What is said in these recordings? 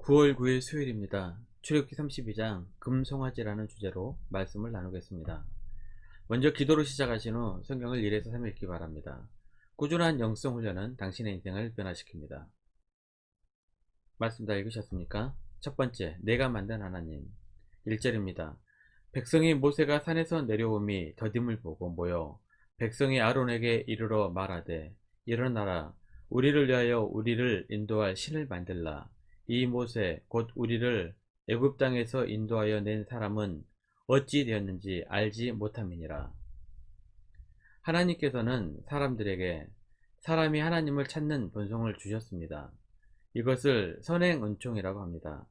9월 9일 수요일입니다. 출애굽기 32장 금송아지라는 주제로 말씀을 나누겠습니다. 먼저 기도로 시작하신 후 성경을 1에서 3 읽기 바랍니다. 꾸준한 영성 훈련은 당신의 인생을 변화시킵니다. 말씀 다 읽으셨습니까? 첫 번째, 내가 만든 하나님. 1절입니다. 백성이 모세가 산에서 내려오미 더딤을 보고 모여 백성이 아론에게 이르러 말하되 일어나라 우리를 위하여 우리를 인도할 신을 만들라. 이 모세 곧 우리를 애굽 땅에서 인도하여 낸 사람은 어찌 되었는지 알지 못함이니라. 하나님께서는 사람들에게 사람이 하나님을 찾는 본성을 주셨습니다. 이것을 선행 은총이라고 합니다.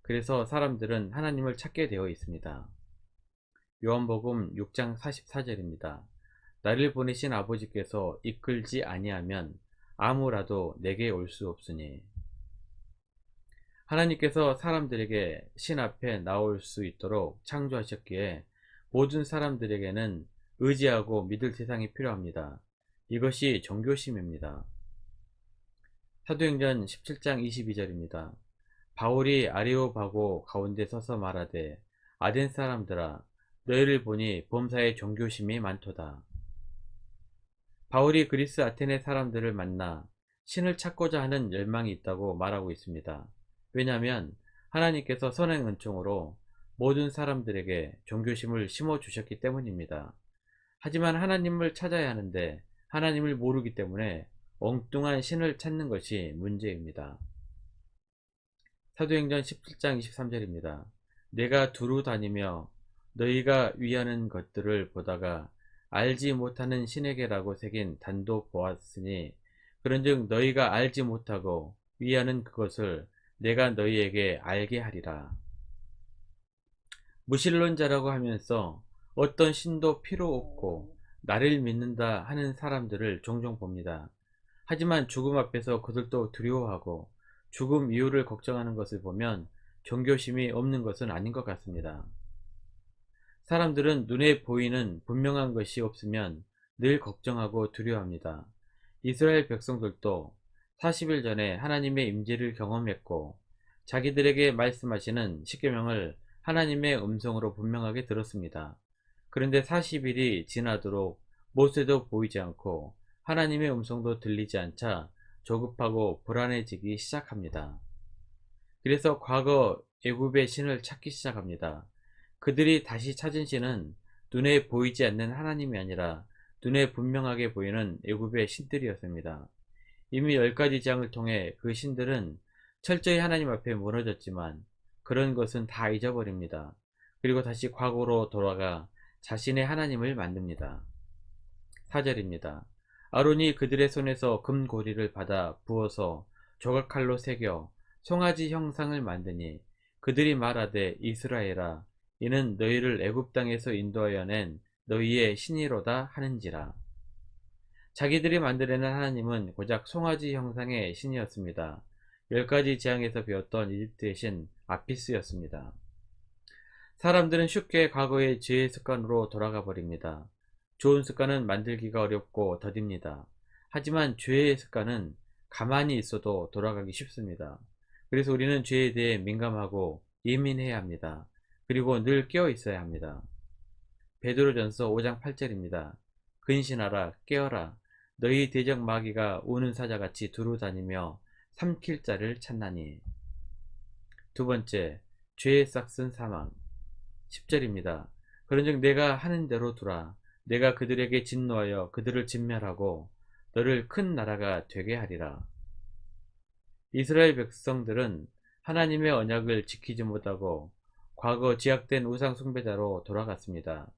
그래서 사람들은 하나님을 찾게 되어 있습니다. 요한복음 6장 44절입니다. 나를 보내신 아버지께서 이끌지 아니하면 아무라도 내게 올 수 없으니. 하나님께서 사람들에게 신 앞에 나올 수 있도록 창조하셨기에 모든 사람들에게는 의지하고 믿을 세상이 필요합니다. 이것이 종교심입니다. 사도행전 17장 22절입니다. 바울이 아레오바고 가운데 서서 말하되 아덴 사람들아 너희를 보니 범사에 종교심이 많도다. 바울이 그리스 아테네 사람들을 만나 신을 찾고자 하는 열망이 있다고 말하고 있습니다. 왜냐하면 하나님께서 선행 은총으로 모든 사람들에게 종교심을 심어주셨기 때문입니다. 하지만 하나님을 찾아야 하는데 하나님을 모르기 때문에 엉뚱한 신을 찾는 것이 문제입니다. 사도행전 17장 23절입니다. 내가 두루 다니며 너희가 위하는 것들을 보다가 알지 못하는 신에게라고 새긴 단도 보았으니 그런즉 너희가 알지 못하고 위하는 그것을 내가 너희에게 알게 하리라. 무신론자라고 하면서 어떤 신도 필요 없고 나를 믿는다 하는 사람들을 종종 봅니다. 하지만 죽음 앞에서 그들도 두려워하고 죽음 이후를 걱정하는 것을 보면 종교심이 없는 것은 아닌 것 같습니다. 사람들은 눈에 보이는 분명한 것이 없으면 늘 걱정하고 두려워합니다. 이스라엘 백성들도 40일 전에 하나님의 임재를 경험했고 자기들에게 말씀하시는 십계명을 하나님의 음성으로 분명하게 들었습니다. 그런데 40일이 지나도록 모세도 보이지 않고 하나님의 음성도 들리지 않자 조급하고 불안해지기 시작합니다. 그래서 과거 애굽의 신을 찾기 시작합니다. 그들이 다시 찾은 신은 눈에 보이지 않는 하나님이 아니라 눈에 분명하게 보이는 애굽의 신들이었습니다. 이미 10가지 재앙을 통해 그 신들은 철저히 하나님 앞에 무너졌지만 그런 것은 다 잊어버립니다. 그리고 다시 과거로 돌아가 자신의 하나님을 만듭니다. 4절입니다. 아론이 그들의 손에서 금고리를 받아 부어서 조각칼로 새겨 송아지 형상을 만드니 그들이 말하되 이스라엘아 이는 너희를 애굽 땅에서 인도하여 낸 너희의 신이로다 하는지라. 자기들이 만들어낸 하나님은 고작 송아지 형상의 신이었습니다. 10가지 재앙에서 배웠던 이집트의 신 아피스였습니다. 사람들은 쉽게 과거의 죄의 습관으로 돌아가 버립니다. 좋은 습관은 만들기가 어렵고 더딥니다. 하지만 죄의 습관은 가만히 있어도 돌아가기 쉽습니다. 그래서 우리는 죄에 대해 민감하고 예민해야 합니다. 그리고 늘 깨어 있어야 합니다. 베드로전서 5장 8절입니다. 근신하라 깨어라 너희 대적 마귀가 우는 사자같이 두루 다니며 삼킬 자를 찾나니. 두 번째, 죄의 싹슨 사망. 10절입니다. 그런즉 내가 하는 대로 두라. 내가 그들에게 진노하여 그들을 진멸하고 너를 큰 나라가 되게 하리라. 이스라엘 백성들은 하나님의 언약을 지키지 못하고 과거 지약된 우상 숭배자로 돌아갔습니다.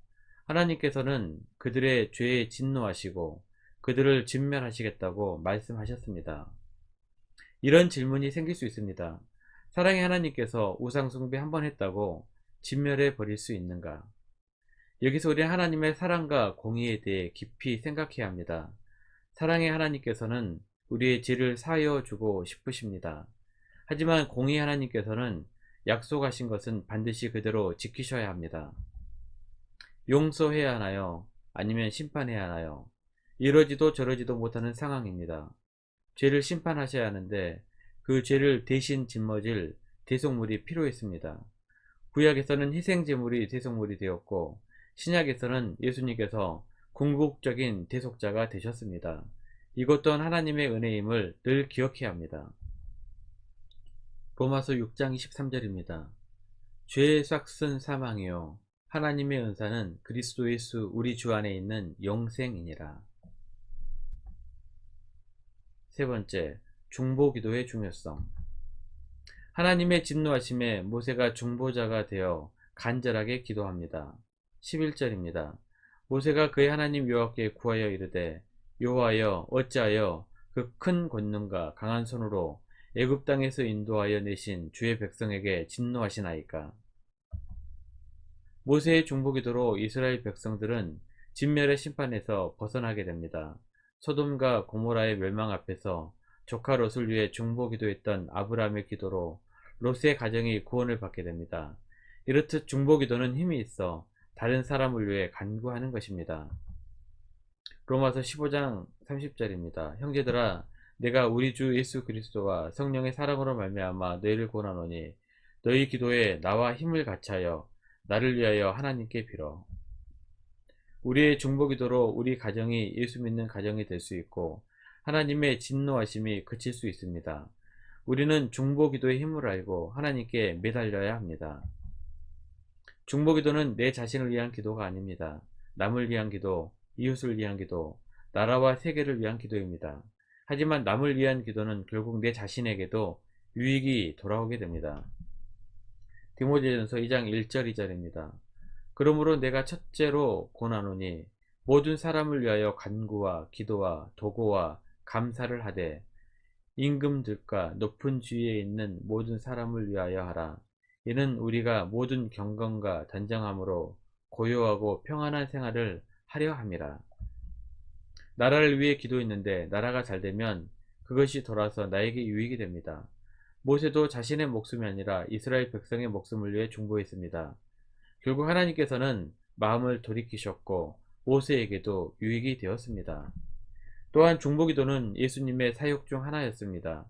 하나님께서는 그들의 죄에 진노하시고 그들을 진멸하시겠다고 말씀하셨습니다. 이런 질문이 생길 수 있습니다. 사랑의 하나님께서 우상 숭배 한번 했다고 진멸해 버릴 수 있는가? 여기서 우리는 하나님의 사랑과 공의에 대해 깊이 생각해야 합니다. 사랑의 하나님께서는 우리의 죄를 사하여 주고 싶으십니다. 하지만 공의 하나님께서는 약속하신 것은 반드시 그대로 지키셔야 합니다. 용서해야 하나요? 아니면 심판해야 하나요? 이러지도 저러지도 못하는 상황입니다. 죄를 심판하셔야 하는데 그 죄를 대신 짊어질 대속물이 필요했습니다. 구약에서는 희생제물이 대속물이 되었고 신약에서는 예수님께서 궁극적인 대속자가 되셨습니다. 이것 또한 하나님의 은혜임을 늘 기억해야 합니다. 로마서 6장 23절입니다. 죄의 삭슨 사망이요 하나님의 은사는 그리스도 예수 우리 주 안에 있는 영생이니라. 세 번째, 중보기도의 중요성. 하나님의 진노하심에 모세가 중보자가 되어 간절하게 기도합니다. 11절입니다. 모세가 그의 하나님 여호와께 구하여 이르되 여호와여 어찌하여 그 큰 권능과 강한 손으로 애굽 땅에서 인도하여 내신 주의 백성에게 진노하시나이까. 모세의 중보기도로 이스라엘 백성들은 진멸의 심판에서 벗어나게 됩니다. 소돔과 고모라의 멸망 앞에서 조카 롯을 위해 중보기도했던 아브라함의 기도로 롯의 가정이 구원을 받게 됩니다. 이렇듯 중보기도는 힘이 있어 다른 사람을 위해 간구하는 것입니다. 로마서 15장 30절입니다. 형제들아 내가 우리 주 예수 그리스도와 성령의 사랑으로 말미암아 너희를 권하노니 너희 기도에 나와 힘을 같이하여 나를 위하여 하나님께 빌어. 우리의 중보기도로 우리 가정이 예수 믿는 가정이 될 수 있고 하나님의 진노하심이 그칠 수 있습니다. 우리는 중보기도의 힘을 알고 하나님께 매달려야 합니다. 중보기도는 내 자신을 위한 기도가 아닙니다. 남을 위한 기도, 이웃을 위한 기도, 나라와 세계를 위한 기도입니다. 하지만 남을 위한 기도는 결국 내 자신에게도 유익이 돌아오게 됩니다. 디모데전서 2장 1절 2절입니다. 그러므로 내가 첫째로 권하노니 모든 사람을 위하여 간구와 기도와 도고와 감사를 하되 임금들과 높은 지위에 있는 모든 사람을 위하여 하라. 이는 우리가 모든 경건과 단정함으로 고요하고 평안한 생활을 하려 함이라. 나라를 위해 기도했는데 나라가 잘되면 그것이 돌아서 나에게 유익이 됩니다. 모세도 자신의 목숨이 아니라 이스라엘 백성의 목숨을 위해 중보했습니다. 결국 하나님께서는 마음을 돌이키셨고 모세에게도 유익이 되었습니다. 또한 중보기도는 예수님의 사역 중 하나였습니다.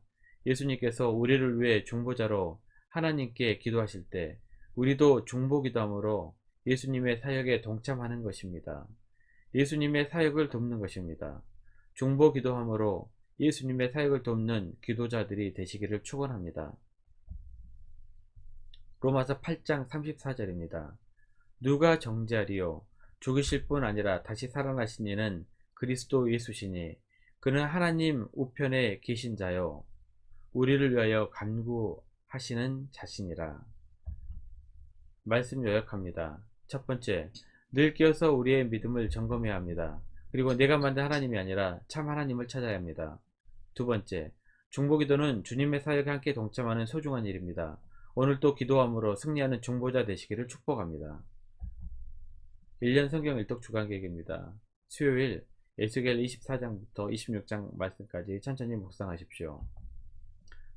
예수님께서 우리를 위해 중보자로 하나님께 기도하실 때 우리도 중보기도함으로 예수님의 사역에 동참하는 것입니다. 예수님의 사역을 돕는 것입니다. 중보기도함으로 예수님의 사역을 돕는 기도자들이 되시기를 축원합니다. 로마서 8장 34절입니다. 누가 정죄하리요? 죽으실 뿐 아니라 다시 살아나신 이는 그리스도 예수시니 그는 하나님 우편에 계신 자요 우리를 위하여 간구하시는 자신이라. 말씀 요약합니다. 첫 번째, 늘 깨어서 우리의 믿음을 점검해야 합니다. 그리고 내가 만든 하나님이 아니라 참 하나님을 찾아야 합니다. 두 번째, 중보기도는 주님의 사역에 함께 동참하는 소중한 일입니다. 오늘도 기도함으로 승리하는 중보자 되시기를 축복합니다. 1년 성경 일독 주간계획입니다. 수요일 에스겔 24장부터 26장 말씀까지 천천히 묵상하십시오.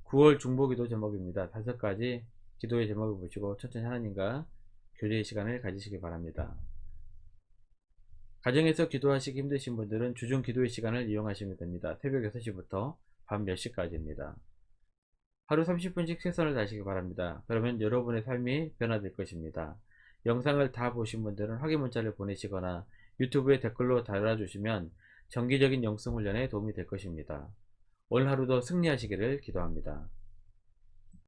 9월 중보기도 제목입니다. 5가지 기도의 제목을 보시고 천천히 하나님과 교제의 시간을 가지시기 바랍니다. 가정에서 기도하시기 힘드신 분들은 주중 기도의 시간을 이용하시면 됩니다. 새벽 6시부터 밤 10시까지입니다. 하루 30분씩 최선을 다하시기 바랍니다. 그러면 여러분의 삶이 변화될 것입니다. 영상을 다 보신 분들은 확인 문자를 보내시거나 유튜브에 댓글로 달아주시면 정기적인 영성 훈련에 도움이 될 것입니다. 오늘 하루도 승리하시기를 기도합니다.